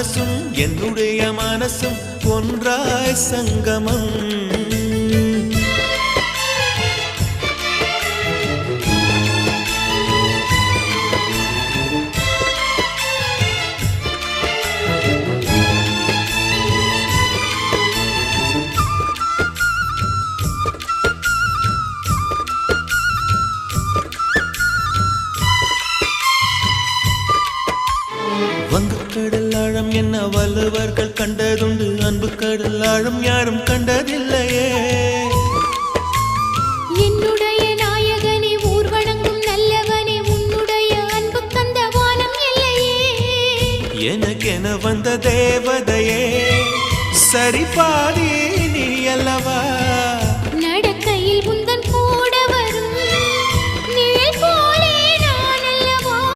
மனசும் என்னுடைய மனசும் ஒன்றாய் சங்கமம். வங்கக்கடல் ஆழம் என்ன வள்ளுவர்கள் கண்டதுண்டு, அன்பு கடல் ஆழம் யாரும் கண்டதில்லையே. என்னுடைய நாயகனே ஊர்வணங்கும் நல்லவனே, உன்னுடைய அன்பு கந்த வானம் இல்லையே. எனக்கென வந்த தேவதையே, சரி பாதி